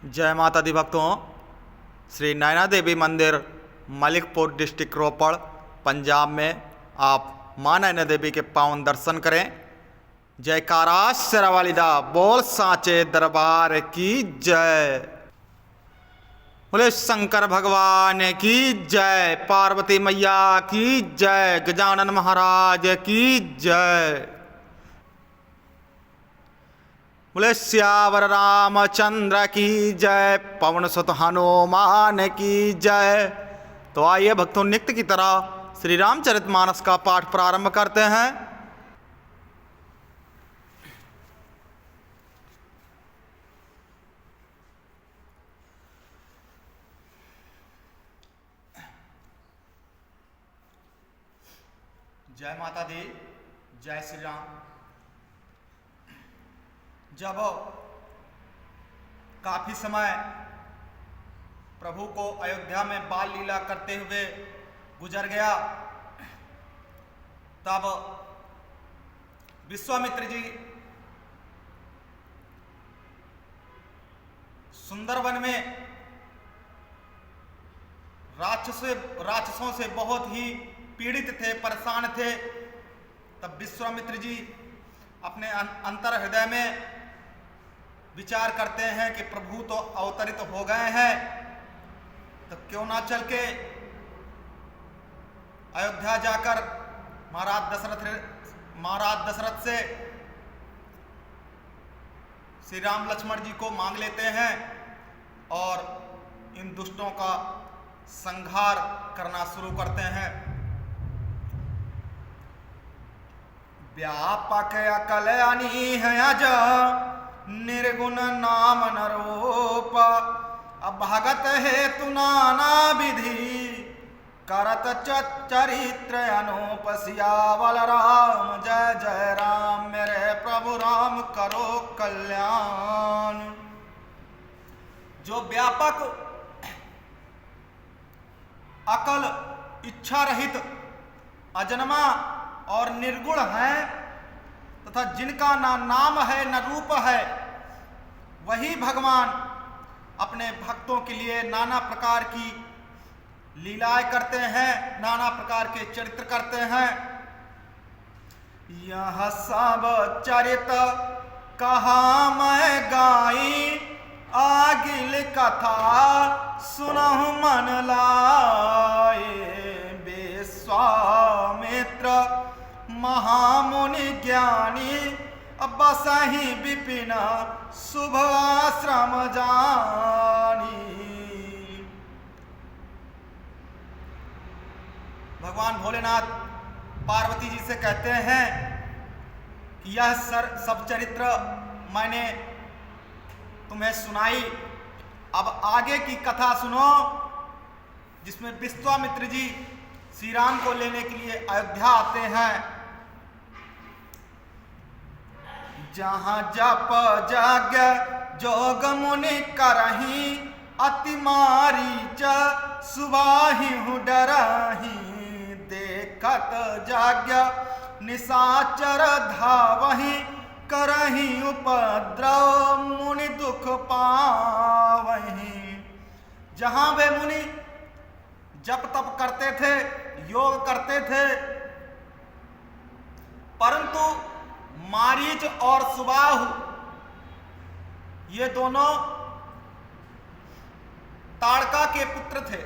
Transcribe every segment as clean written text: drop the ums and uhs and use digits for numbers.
जय माता दी भक्तों। श्री नैना देवी मंदिर मलिकपुर डिस्ट्रिक्ट रोपड़ पंजाब में आप मां नैना देवी के पावन दर्शन करें। जयकारा शेरावालीदा बोल सांचे दरबार की जय। बोले शंकर भगवान की जय, पार्वती मैया की जय, गजानन महाराज की जय। बोले श्यावर रामचंद्र की जय, पवन सुत हनुमान की जय। तो आइए भक्तों, नित्य की तरह श्री रामचरितमानस का पाठ प्रारंभ करते हैं। जय माता दी, जय श्री राम। जब काफी समय प्रभु को अयोध्या में बाल लीला करते हुए गुजर गया, तब विश्वामित्र जी सुंदरवन में राक्षसों से बहुत ही पीड़ित थे, परेशान थे। तब विश्वामित्र जी अपने अंतर हृदय में विचार करते हैं कि प्रभु तो अवतरित हो गए हैं, तो क्यों ना चल के अयोध्या जाकर महाराज दशरथ से श्री राम लक्ष्मण जी को मांग लेते हैं और इन दुष्टों का संहार करना शुरू करते हैं। व्यापक अकल अनीह अज निर्गुण नाम नरोप, अभगत हेतु नाना विधि करत चरित्र अनूप। सियावल राम जय जय राम, मेरे प्रभु राम करो कल्याण। जो व्यापक अकल इच्छा रहित अजन्मा और निर्गुण है तथा जिनका ना नाम है न रूप है, वही भगवान अपने भक्तों के लिए नाना प्रकार की लीलाएं करते हैं, नाना प्रकार के चरित्र करते हैं। यह सब चरित कहा मैं गाई, आगिल कथा सुनहु मन लाए। विश्वामित्र महामुनि ज्ञानी, बसहि विपिन शुभ आश्रम जानी। भगवान भोलेनाथ पार्वती जी से कहते हैं कि यह सब चरित्र मैंने तुम्हें सुनाई, अब आगे की कथा सुनो, जिसमें विश्वामित्र जी श्री राम को लेने के लिए अयोध्या आते हैं। जहाँ जप यज्ञ जोग मुनि करही, अति मारीच सुबाहि डरही। देखत यज्ञ निशाचर धावही, करही उपद्रव मुनि दुख पावही। जहाँ वे मुनि जप तप करते थे, योग करते थे, परंतु मारीच और सुबाहु ये दोनों ताड़का के पुत्र थे,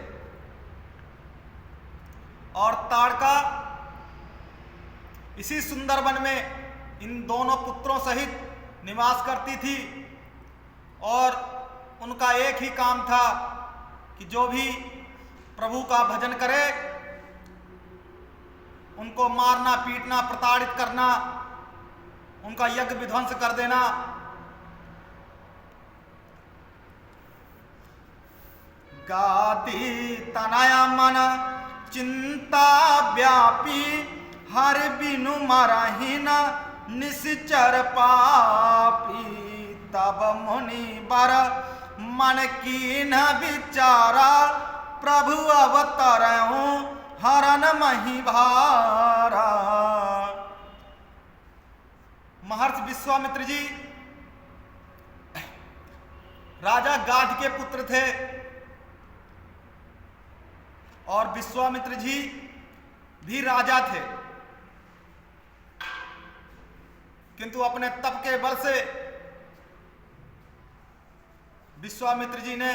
और ताड़का इसी सुंदरवन में इन दोनों पुत्रों सहित निवास करती थी। और उनका एक ही काम था कि जो भी प्रभु का भजन करे उनको मारना, पीटना, प्रताड़ित करना, उनका यज्ञ विध्वंस कर देना। गादी तनया मन चिंता व्यापी, हर बिनु मरहिन निश्चर पापी। तब मुनि बर मन की न विचारा, प्रभु अवतरऊं हरन मही भारा। महर्षि विश्वामित्र जी राजा गाध के पुत्र थे और विश्वामित्र जी भी राजा थे, किंतु अपने तप के बल से विश्वामित्र जी ने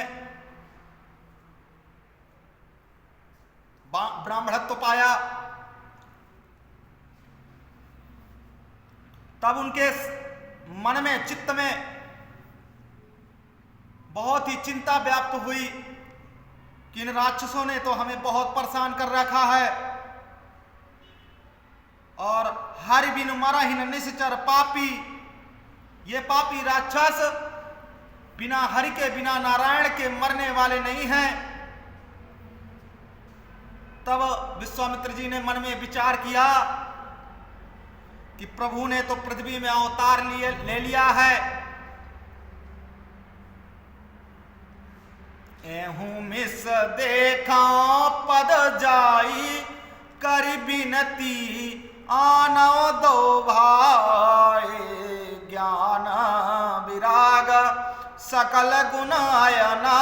ब्राह्मणत्व पाया। तब उनके मन में, चित्त में बहुत ही चिंता व्याप्त हुई कि इन राक्षसों ने तो हमें बहुत परेशान कर रखा है और हरि बिन मरहिन निश्चर पापी, ये पापी राक्षस बिना हरि के, बिना नारायण के मरने वाले नहीं हैं। तब विश्वामित्र जी ने मन में विचार किया कि प्रभु ने तो पृथ्वी में अवतार ले लिया है, एहू मिस देखा पद जाई कर बिनती आनव दो भाई, ज्ञान विराग सकल गुणायना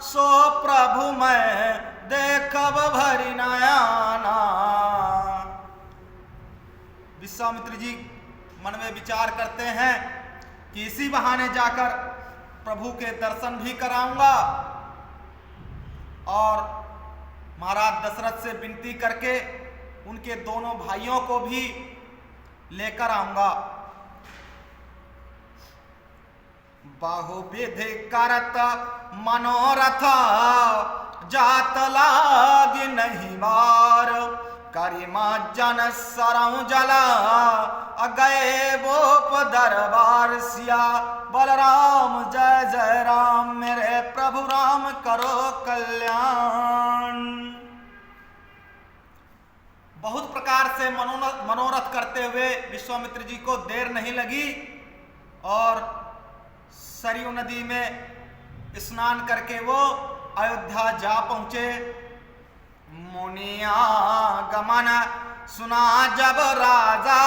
सो प्रभु मैं देखब भरी नयाना। विश्वामित्र जी मन में विचार करते हैं कि इसी बहाने जाकर प्रभु के दर्शन भी कराऊंगा और महाराज दशरथ से विनती करके उनके दोनों भाइयों को भी लेकर आऊंगा। बहुविधि करत मनोरथ जात लाग नहीं बार, करिमा जन सरऊ जला गए बोप दरबार सिया। बलराम जय जय राम, मेरे प्रभु राम करो कल्याण। बहुत प्रकार से मनोरथ करते हुए विश्वामित्र जी को देर नहीं लगी और सरयू नदी में स्नान करके वो अयोध्या जा पहुंचे। मुनिया गमन सुना जब राजा,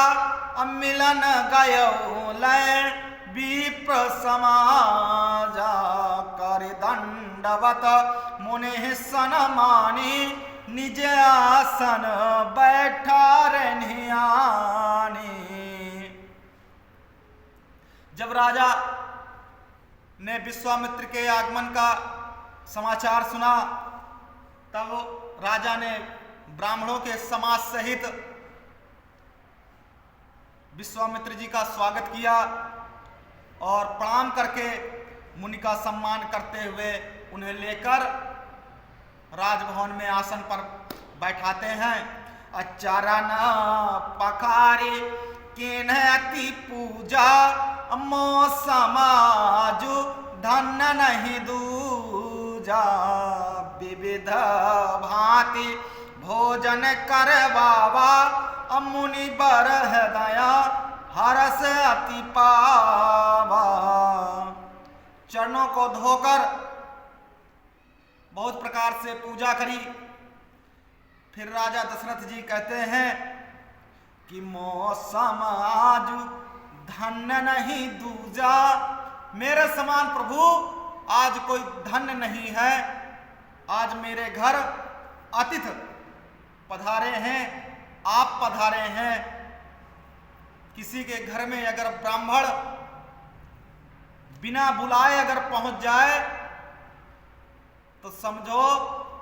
मिलन गयो लय विप्र समाजा। कर दंडवत मुनि सन मानी, निज आसन बैठा रहनियानी। जब राजा ने विश्वामित्र के आगमन का समाचार सुना, तब राजा ने ब्राह्मणों के समाज सहित विश्वामित्र जी का स्वागत किया और प्रणाम करके मुनि का सम्मान करते हुए उन्हें लेकर राजभवन में आसन पर बैठाते हैं। अचरण पखारी किन अति पूजा, मो समाजु धन नहीं दूजा। विविध भांति भोजन कर बाबा, मुनि बर दया हरस अति पावा। चरणों को धोकर बहुत प्रकार से पूजा करी। फिर राजा दशरथ जी कहते हैं कि मौसम आज धन नहीं दूजा। मेरे समान प्रभु आज कोई धन नहीं है। आज मेरे घर अतिथि पधारे हैं, आप पधारे हैं। किसी के घर में अगर ब्राह्मण बिना बुलाए अगर पहुंच जाए तो समझो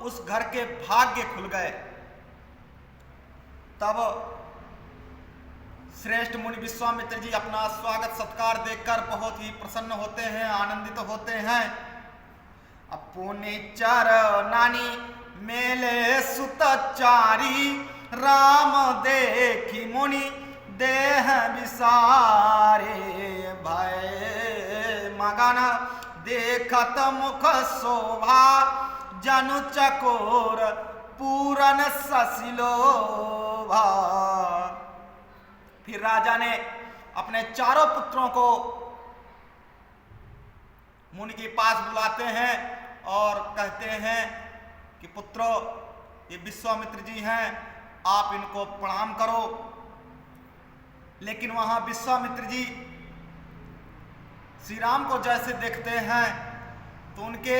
उस घर के भाग्य खुल गए। तब श्रेष्ठ मुनि विश्वामित्र जी अपना स्वागत सत्कार देखकर बहुत ही प्रसन्न होते हैं, आनंदित होते हैं। अपने चरनानी मेले सुतचारी, राम देखी मुनि देह विसारे। भय मगन देखत मुख शोभा, जनु चकोर पूरन ससिलोभा। फिर राजा ने अपने चारों पुत्रों को मुनि के पास बुलाते हैं और कहते हैं कि पुत्रों, ये विश्वामित्र जी हैं, आप इनको प्रणाम करो। लेकिन वहां विश्वामित्र जी श्री राम को जैसे देखते हैं तो उनके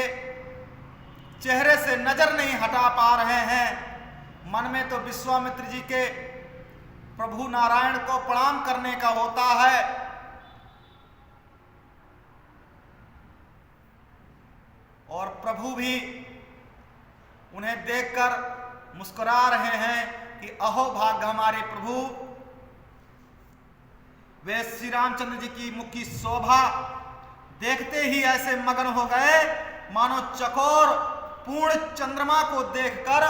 चेहरे से नजर नहीं हटा पा रहे हैं। मन में तो विश्वामित्र जी के प्रभु नारायण को प्रणाम करने का होता है, और प्रभु भी उन्हें देखकर मुस्कुरा रहे हैं कि अहो भाग्य हमारे प्रभु। वे श्री रामचंद्र जी की मुख की शोभा देखते ही ऐसे मगन हो गए मानो चकोर पूर्ण चंद्रमा को देखकर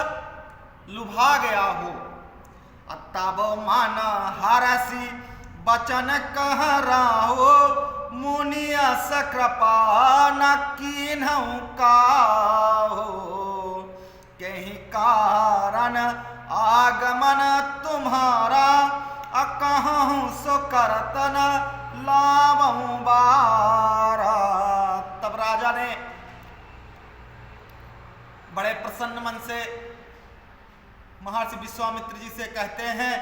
लुभा गया हो। तब मन हरसी बचन कह राहो, मुनियस कृपा न कीन्हु काहो। कहीं कारण आगमन तुम्हारा, अकहूँ सो करतन लावऊं बारा। तब राजा ने बड़े प्रसन्न मन से महर्षि विश्वामित्र जी से कहते हैं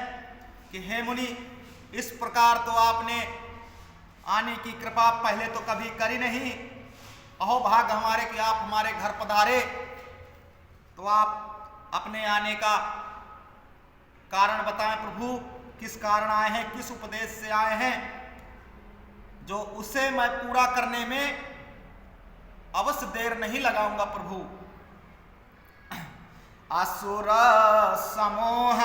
कि हे मुनि, इस प्रकार तो आपने आने की कृपा पहले तो कभी करी नहीं। अहो भाग्य हमारे कि आप हमारे घर पधारे। तो आप अपने आने का कारण बताएं प्रभु, किस कारण आए हैं, किस उपदेश से आए हैं, जो उसे मैं पूरा करने में अवश्य देर नहीं लगाऊंगा प्रभु। असुर समूह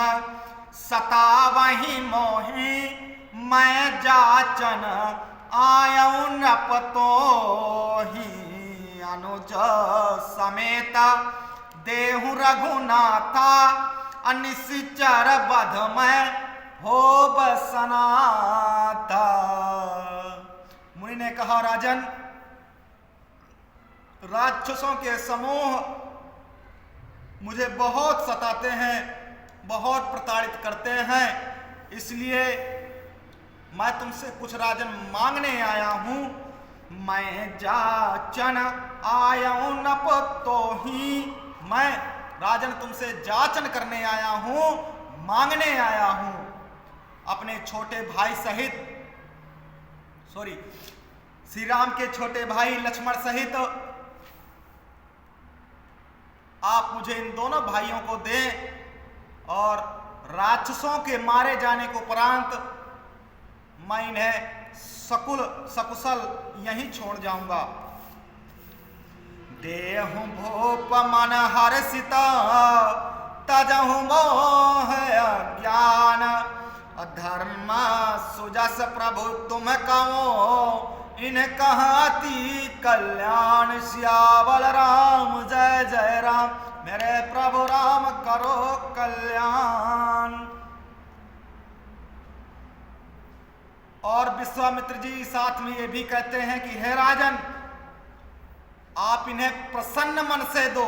सतावहि मोहि, मैं जाचन आयऊ नपतोहि। अनुज समेत देहु रघुनाथा, अनिश्चर बध में हो बसनाथा। मुनि ने कहा, राजन, राक्षसों के समूह मुझे बहुत सताते हैं, बहुत प्रताड़ित करते हैं, इसलिए मैं तुमसे कुछ राजन मांगने आया हूं। मैं जाचन आया नपतोहि, मैं राजन तुमसे जाचन करने आया हूं, मांगने आया हूं। अपने छोटे भाई सहित, श्री राम के छोटे भाई लक्ष्मण सहित आप मुझे इन दोनों भाइयों को दें, और राक्षसों के मारे जाने को उपरांत मैं इन्हें सकुशल यहीं छोड़ जाऊंगा। देहु भूप मन हर्षिता, तजहु मोह अज्ञान। धर्म सुजस प्रभु तुम कहो, इन कहती कल्याण। सियावल राम जय जय राम, मेरे प्रभु राम करो कल्याण। और विश्वामित्र जी साथ में ये भी कहते हैं कि हे राजन, आप इन्हें प्रसन्न मन से दो,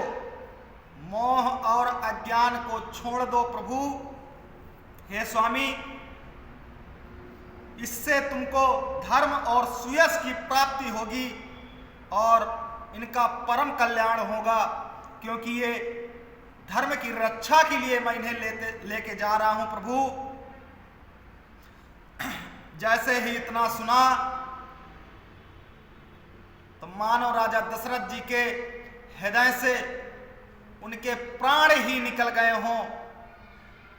मोह और अज्ञान को छोड़ दो प्रभु। हे स्वामी, इससे तुमको धर्म और सुयश की प्राप्ति होगी और इनका परम कल्याण होगा, क्योंकि ये धर्म की रक्षा के लिए मैं इन्हें लेके जा रहा हूं प्रभु। जैसे ही इतना सुना तो मानो राजा दशरथ जी के हृदय से उनके प्राण ही निकल गए हों।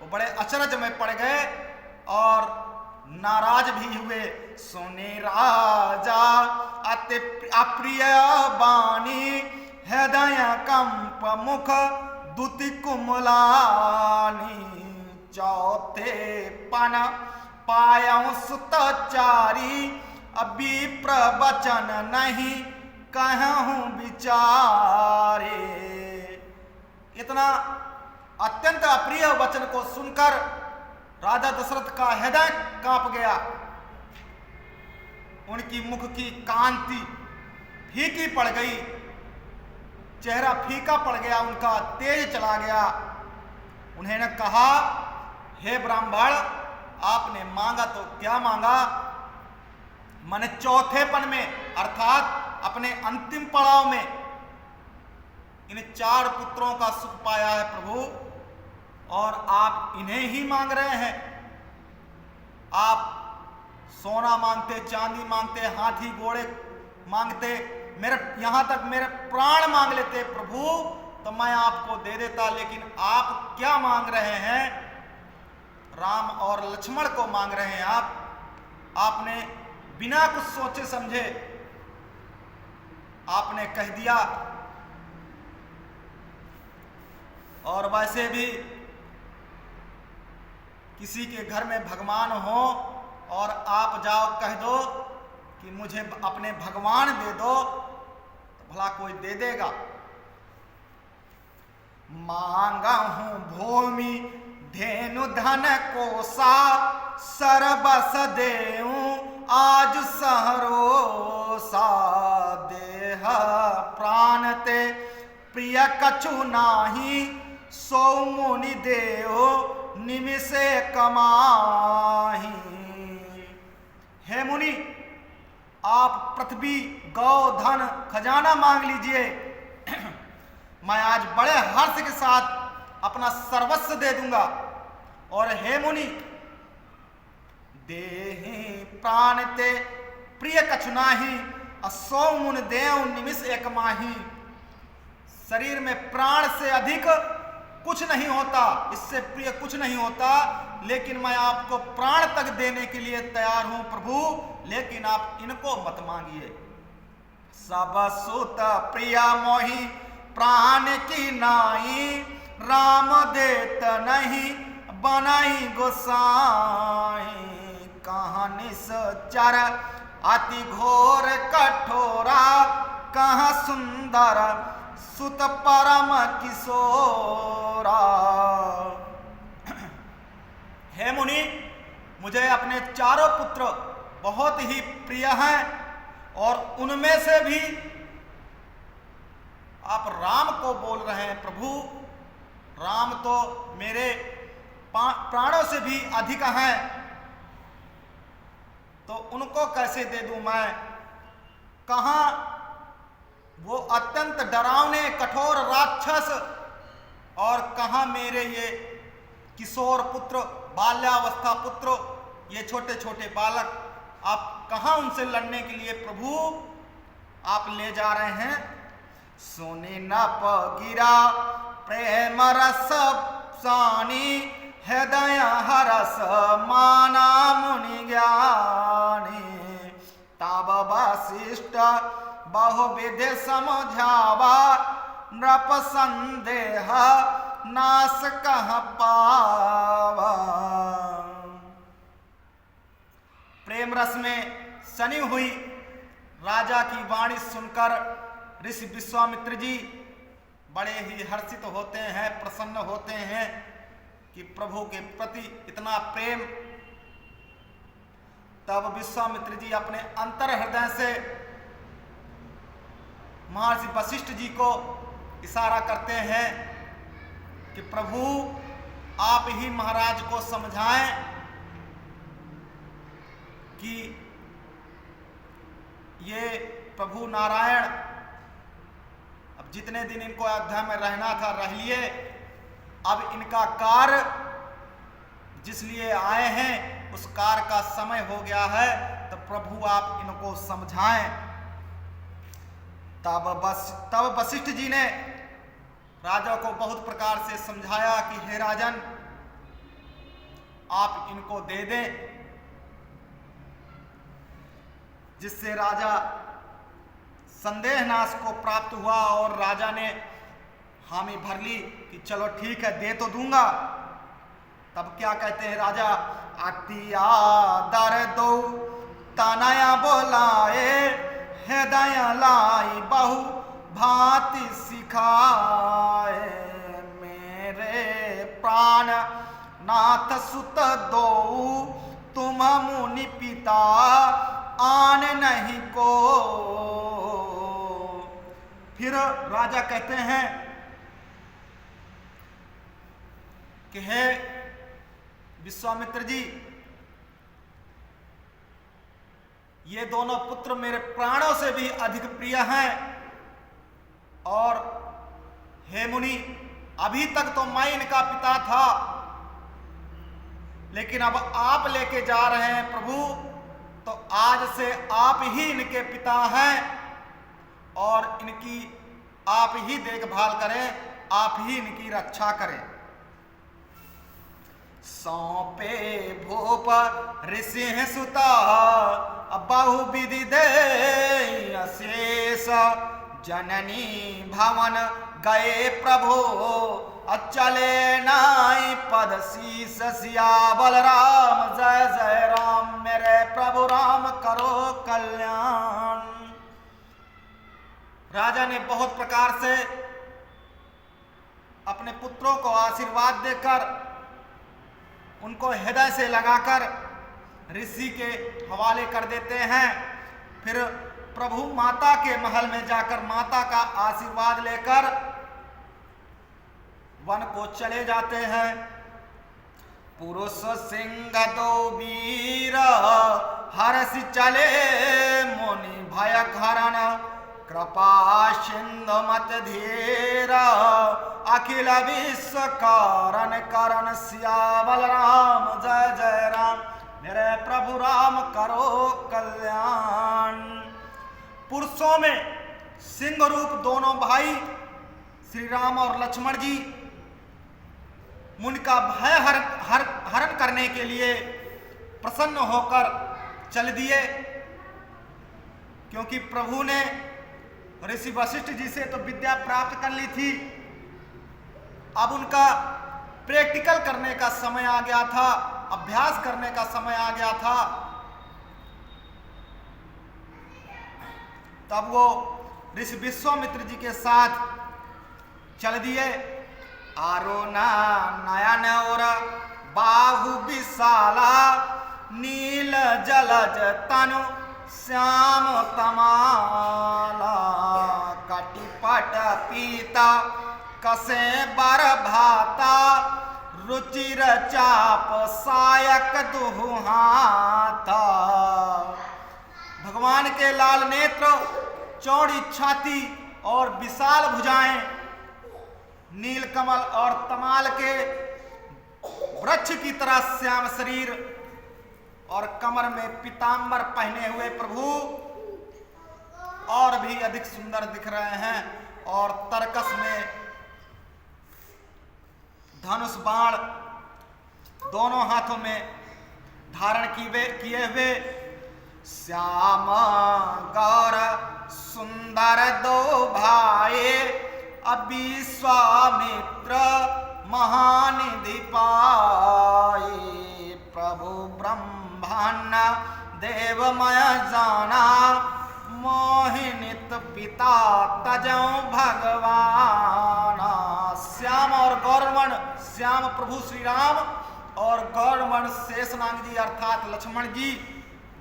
वो बड़े अचरज में पड़ गए और नाराज भी हुए। सुने राजा अति अप्रिय बानी, हृदय कंप मुख दुति कुमलानी। चौथे पन पायऊ सुतचारी, अभी प्रवचन नहीं कहूं विचारे। इतना अत्यंत अप्रिय वचन को सुनकर राजा दशरथ का हृदय कांप गया। उनकी मुख की कांति फीकी पड़ गई, चेहरा फीका पड़ गया, उनका तेज चला गया। उन्होंने कहा, हे ब्राह्मण, आपने मांगा तो क्या मांगा? मैंने चौथेपन में अर्थात अपने अंतिम पड़ाव में इन 4 पुत्रों का सुख पाया है प्रभु, और आप इन्हें ही मांग रहे हैं। आप सोना मांगते, चांदी मांगते, हाथी घोड़े मांगते, मेरे यहाँ तक मेरे प्राण मांग लेते प्रभु तो मैं आपको दे देता, लेकिन आप क्या मांग रहे हैं? राम और लक्ष्मण को मांग रहे हैं आप। आपने बिना कुछ सोचे समझे आपने कह दिया। और वैसे भी किसी के घर में भगवान हो और आप जाओ कह दो कि मुझे अपने भगवान दे दो, तो भला कोई दे देगा? मांगा हूं भूमि धेनु धन कोसा, सरबस देऊं आज सहरोसा। देह प्राण ते प्रिय कछु नाही, सो मुनि देओ निमिषे कमाही। हे मुनि, आप पृथ्वी गौ धन खजाना मांग लीजिए, मैं आज बड़े हर्ष के साथ अपना सर्वस्व दे दूंगा। और हे मुनि, देहि प्राण ते प्रिय कछु नाही, असो मुन देव निमिष एक माही। शरीर में प्राण से अधिक कुछ नहीं होता, इससे प्रिय कुछ नहीं होता, लेकिन मैं आपको प्राण तक देने के लिए तैयार हूं प्रभु, लेकिन आप इनको मत मांगिए। सब सुत प्रिय मोहि प्राण की नाई, राम देत नहीं बनाई गोसाई। कहाँ निश्चर अति घोर कठोरा, कहाँ सुंदर सुत परम किशोरा। हे मुनि, मुझे अपने चारों पुत्र बहुत ही प्रिय हैं, और उनमें से भी आप राम को बोल रहे हैं प्रभु। राम तो मेरे प्राणों से भी अधिक हैं, तो उनको कैसे दे दूं मैं? कहाँ वो अत्यंत डरावने कठोर राक्षस, और कहाँ मेरे ये किशोर पुत्र, बाल्यावस्था पुत्र, ये छोटे छोटे बालक, आप कहाँ उनसे लड़ने के लिए प्रभु आप ले जा रहे हैं? सुनी न गिरा प्रेम रस सानी, हृदय हरस माना मुनि ज्ञानी। तब वशिष्ठ बहुविध समझावा, नृप संदेह नाश कह पावा। प्रेम रस में सनी हुई राजा की वाणी सुनकर ऋषि विश्वामित्र जी बड़े ही हर्षित होते हैं, प्रसन्न होते हैं कि प्रभु के प्रति इतना प्रेम। तब विश्वामित्र जी अपने अंतर हृदय से महर्षि वशिष्ठ जी को इशारा करते हैं कि प्रभु आप ही महाराज को समझाएं कि ये प्रभु नारायण अब जितने दिन इनको अयोध्या में रहना था रह लिए, अब इनका कार्य जिस लिए आए हैं उस कार्य का समय हो गया है, तो प्रभु आप इनको समझाएं। तब वशिष्ठ जी ने राजा को बहुत प्रकार से समझाया कि हे राजन, आप इनको दे दें, जिससे राजा संदेह नाश को प्राप्त हुआ। और राजा ने हामी भर ली कि चलो ठीक है, दे तो दूंगा। तब क्या कहते हैं राजा? अतिया दर दो तनया बोलाए, हृदय लाई बहु भांति सिखाए। मेरे प्राण नाथ सुत दो, तुम मुनि पिता आन नहीं को। फिर राजा कहते हैं कि हे विश्वामित्र जी, ये दोनों पुत्र मेरे प्राणों से भी अधिक प्रिय हैं, और हे मुनि, अभी तक तो मैं इनका पिता था, लेकिन अब आप लेके जा रहे हैं प्रभु, तो आज से आप ही इनके पिता हैं। और इनकी आप ही देखभाल करें, आप ही इनकी रक्षा करें। सौंपे भूप ऋषि सुता बहुविधि दे अशेष, जननी भवन गए प्रभु अचले नाई पद शीस, सियावल राम जय जय राम, मेरे प्रभु राम करो कल्याण। राजा ने बहुत प्रकार से अपने पुत्रों को आशीर्वाद देकर उनको हृदय से लगाकर ऋषि के हवाले कर देते हैं। फिर प्रभु माता के महल में जाकर माता का आशीर्वाद लेकर वन को चले जाते हैं। पुरुष सिंह दो वीर हर्ष चले मुनि भय घरन, कृपा सिंधु मत धीर अखिल विश्व कारण करण, सियावल राम जय जय राम, मेरे प्रभु राम करो कल्याण। पुरुषों में सिंह रूप दोनों भाई श्री राम और लक्ष्मण जी मुनि का भय हरण करने के लिए प्रसन्न होकर चल दिए, क्योंकि प्रभु ने ऋषि वशिष्ठ जी से तो विद्या प्राप्त कर ली थी। अब उनका प्रैक्टिकल करने का समय आ गया था, अभ्यास करने का समय आ गया था। तब वो ऋषि विश्वामित्र जी के साथ चल दिए। आरोना नयन और बाहु विशाला, नील जलज तनु श्याम तमाला, कटिपट पीता कसे बर भाता, रुचिर चाप सायक दुहाता। भगवान के लाल नेत्र, चौड़ी छाती और विशाल भुजाएं, नील कमल और तमाल के वृक्ष की तरह श्याम शरीर और कमर में पीतांबर पहने हुए प्रभु और भी अधिक सुंदर दिख रहे हैं। और तरकस में धनुष बाण दोनों हाथों में धारण किए हुए, श्याम गौर सुंदर दो भाई, विश्वामित्र महानिधि पाए, प्रभु ब्रह्मांड देवमय जाना, मोहिनित पिता तजौ भगवान। श्याम और गौरवर्ण, श्याम प्रभु श्री राम और गौरवर्ण शेषनाग जी अर्थात लक्ष्मण जी,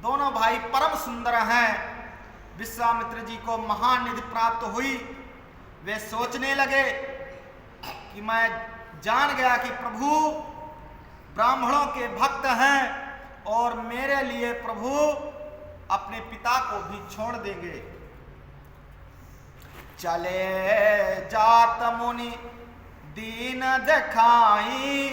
दोनों भाई परम सुंदर हैं। विश्वामित्र जी को महान निधि प्राप्त हुई। वे सोचने लगे कि मैं जान गया कि प्रभु ब्राह्मणों के भक्त हैं और मेरे लिए प्रभु अपने पिता को भी छोड़ देंगे। चले जात मुनि दीन दिखाई,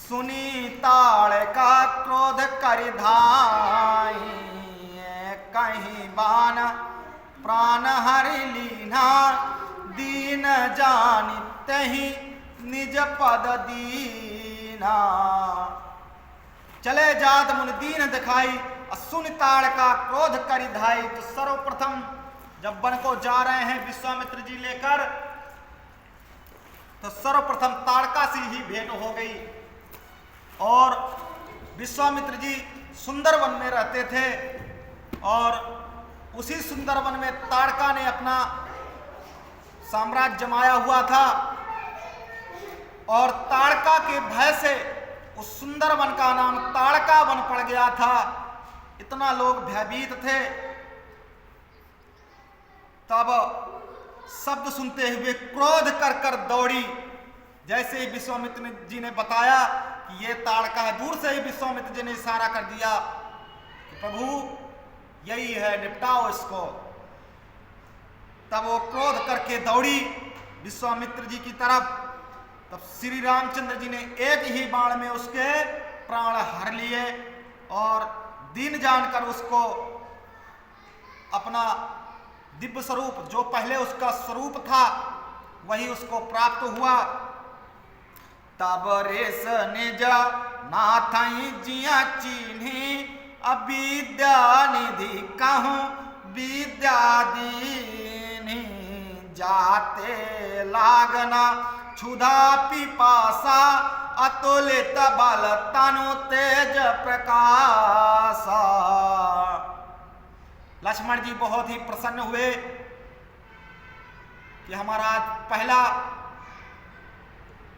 सुनी ताड़ का क्रोध कर धाई, कहीं बान प्राण हरि लीना, दीन जानित ही निज पद दीना। चले जात मुनि दीन दिखाई, सुन ताड़ का क्रोध करि धाई। तो सर्वप्रथम जब वन को जा रहे हैं विश्वामित्र जी लेकर, तो सर्वप्रथम ताड़का से ही भेंट हो गई। और विश्वामित्र जी सुंदर वन में रहते थे और उसी सुंदर वन में ताड़का ने अपना साम्राज्य जमाया हुआ था। और ताड़का के भय से उस सुंदर वन का नाम ताड़का वन पड़ गया था। इतना लोग भयभीत थे। तब शब्द सुनते हुए क्रोध कर कर दौड़ी। जैसे ही विश्वामित्र जी ने बताया कि ये ताड़का है, दूर से ही विश्वामित्र जी ने इशारा कर दिया कि प्रभु यही है, निपटाओ इसको। तब वो क्रोध करके दौड़ी विश्वामित्र जी की तरफ। तब श्री रामचंद्र जी ने एक ही बाण में उसके प्राण हर लिए और दीन जानकर उसको अपना दिव्य स्वरूप, जो पहले उसका स्वरूप था वही उसको प्राप्त हुआ। तब रेस निज नाथई जिया चीन्ही, अविद्या निधि कहूँ विद्या दीन्ही। जाते लागना क्षुधा पिपासा, अतुलित बल तनु तेज प्रकाशा। लक्ष्मण जी बहुत ही प्रसन्न हुए कि हमारा पहला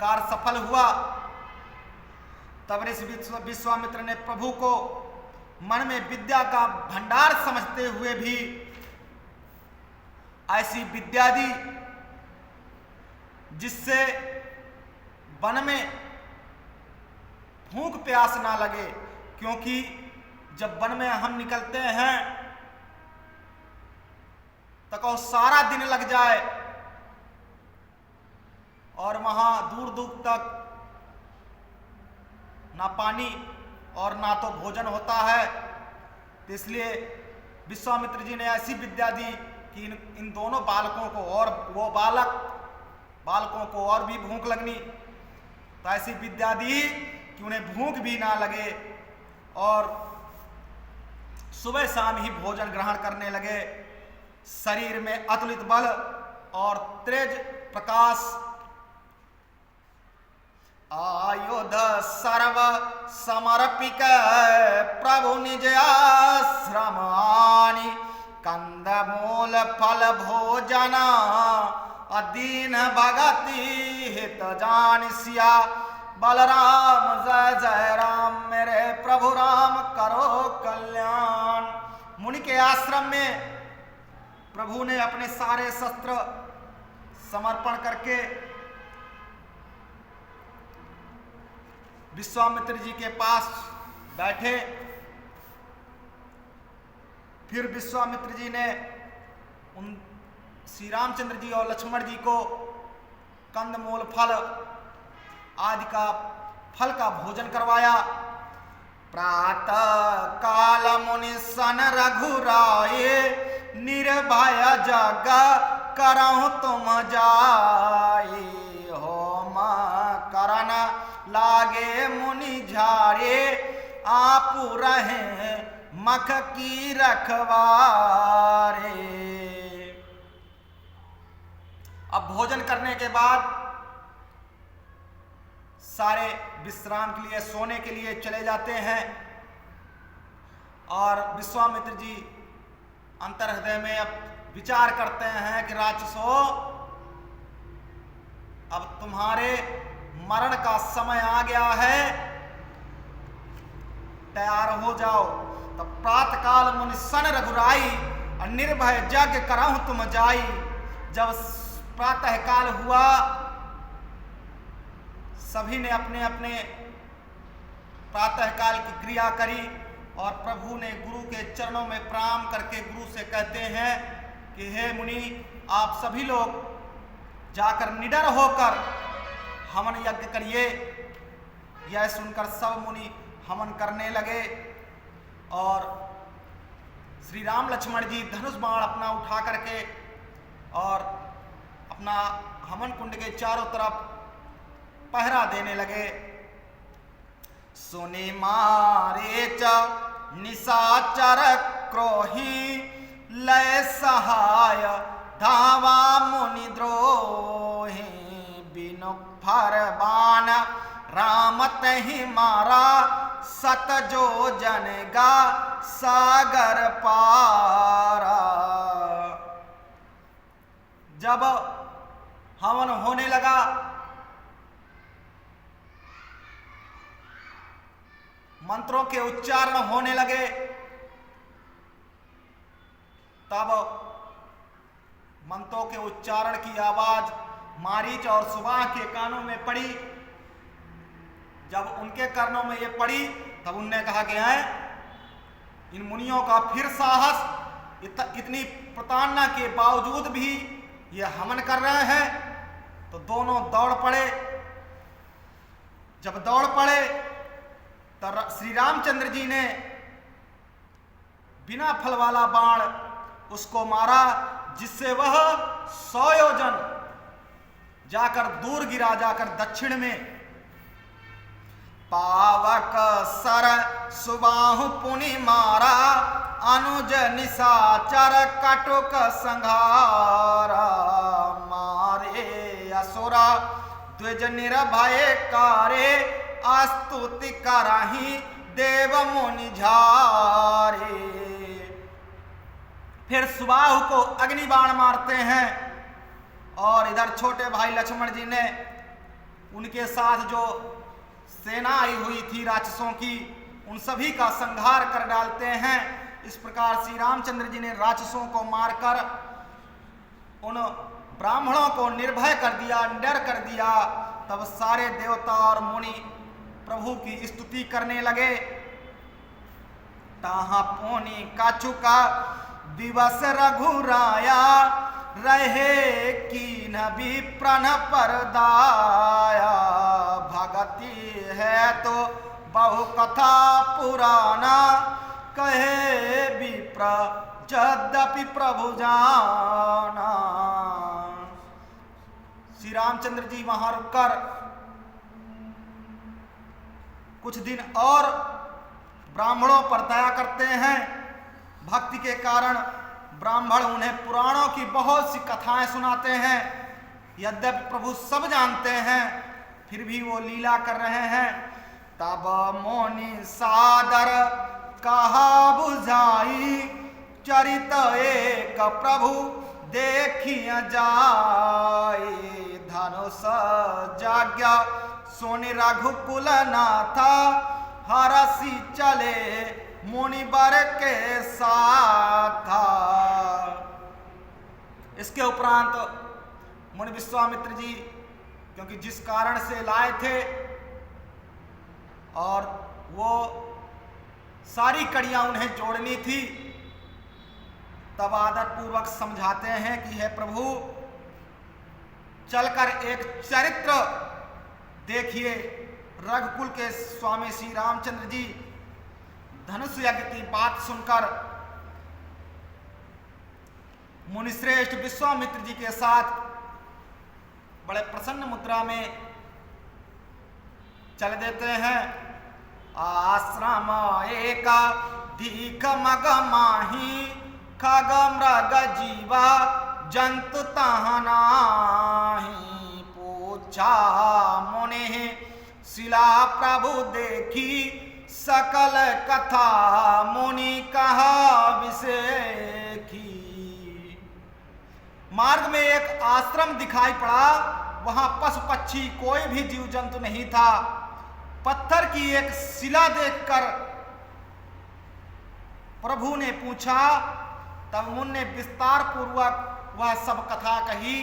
कार्य सफल हुआ। तब ऋषि विश्वामित्र ने प्रभु को मन में विद्या का भंडार समझते हुए भी ऐसी विद्या दी जिससे वन में भूख प्यास ना लगे, क्योंकि जब वन में हम निकलते हैं तो सारा दिन लग जाए और वहां दूर दूर तक ना पानी और ना तो भोजन होता है। तो इसलिए विश्वामित्र जी ने ऐसी विद्या दी कि इन दोनों बालकों को, और वो बालकों को और भी भूख लगनी, तो ऐसी विद्या दी कि उन्हें भूख भी ना लगे और सुबह शाम ही भोजन ग्रहण करने लगे। शरीर में अतुलित बल और तेज प्रकाश, आयुध सर्व समर्पिक प्रभु निज आश्रम आनी। कंद मूल फल भोजन अदीन भगति हित जान सिया। बलराम जय जय राम, मेरे प्रभु राम करो कल्याण। मुनि के आश्रम में प्रभु ने अपने सारे शस्त्र समर्पण करके विश्वामित्र जी के पास बैठे। फिर विश्वामित्र जी ने उन श्री रामचंद्र जी और लक्ष्मण जी को कंदमूल फल आदि का फल का भोजन करवाया। प्रातः काल मुनि सन रघुराये, निर्भय जग करहु तुम जाए। होम करन लागे मुनि झारे, आप रहे मख की रखवारे। अब भोजन करने के बाद सारे विश्राम के लिए, सोने के लिए चले जाते हैं और विश्वामित्र जी अंतर्हृदय में अब विचार करते हैं कि राक्षसों, अब तुम्हारे मरण का समय आ गया है, तैयार हो जाओ। तब प्रातःकाल मुनि सन रघुराई, और निर्भय यज्ञ करहु तुम जाई। जब प्रातःकाल हुआ, सभी ने अपने अपने प्रातःकाल की क्रिया करी और प्रभु ने गुरु के चरणों में प्रणाम करके गुरु से कहते हैं कि हे मुनि, आप सभी लोग जाकर निडर होकर हवन यज्ञ करिए। यह सुनकर सब मुनि हवन करने लगे और श्री राम लक्ष्मण जी धनुष बाण अपना उठा करके और अपना हवन कुंड के चारों तरफ पहरा देने लगे। सुनि मारे च निशाचर क्रोही, लय सहाय धावा मुनि द्रोही। बिनु फर बाण राम तहि मारा, सत जो जनेगा सागर पारा। जब हवन होने लगा, मंत्रों के उच्चारण होने लगे, तब मंत्रों के उच्चारण की आवाज मारीच और सुबाह के कानों में पड़ी। जब उनके कानों में ये पड़ी तब उनने कहा कि है इन मुनियों का फिर साहस, इतनी प्रताड़ना के बावजूद भी ये हवन कर रहे हैं। तो दोनों दौड़ पड़े। जब दौड़ पड़े तो श्री रामचंद्र जी ने बिना फल वाला बाण उसको मारा, जिससे वह 100 योजन जाकर दूर गिरा, जाकर दक्षिण में। पावक सर सुबाहु पुनि मारा, अनुज निशाचर कटुक संघारा। मारे असुरा द्विज निर्भय कारे, स्तुति करहि देव मुनि झारे। फिर सुबाहु को अग्नि बाण मारते हैं, और इधर छोटे भाई लक्ष्मण जी ने उनके साथ जो सेना आई हुई थी राक्षसों की, उन सभी का संहार कर डालते हैं। इस प्रकार श्री रामचंद्र जी ने राक्षसों को मारकर उन ब्राह्मणों को निर्भय कर दिया, निडर कर दिया। तब सारे देवता और मुनि प्रभु की स्तुति करने लगे। ताहा पोनी काचुका दिवस रघुराया, रहे की नबी प्रण पर दाया। भगति है तो बहु कथा पुराना, कहे विप्र यद्यपि प्रभु जाना। श्री रामचंद्र जी वहां रुककर कुछ दिन और ब्राह्मणों पर दया करते हैं। भक्ति के कारण ब्राह्मण उन्हें पुराणों की बहुत सी कथाएं सुनाते हैं। यद्यपि प्रभु सब जानते हैं, फिर भी वो लीला कर रहे हैं। तब मोनि सादर कहा बुझाई, चरित एक प्रभु देखिया जाए। धनुष जाग्ञा सोनि रघुकुल नाथा, हरसी चले मुनिवर के साथ। इसके उपरांत मुनि विश्वामित्र जी, क्योंकि जिस कारण से लाए थे और वो सारी कड़ियां उन्हें जोड़नी थी, तब आदर पूर्वक समझाते हैं कि हे प्रभु, चलकर एक चरित्र देखिए। रघुकुल के स्वामी श्री रामचंद्र जी धनुष यज्ञ की बात सुनकर मुनिश्रेष्ठ विश्वामित्र जी के साथ बड़े प्रसन्न मुद्रा में चल देते हैं। आश्रम एका धीक मग माही, खग मृग जीवा जंतु तहनाही। पूछा मुनि शिला प्रभु देखी, सकल कथा मुनि कहा विषेखी। मार्ग में एक आश्रम दिखाई पड़ा, वहां पशु पक्षी कोई भी जीव जंतु नहीं था। पत्थर की एक शिला देखकर प्रभु ने पूछा, तब मुनि ने विस्तार पूर्वक वह सब कथा कही।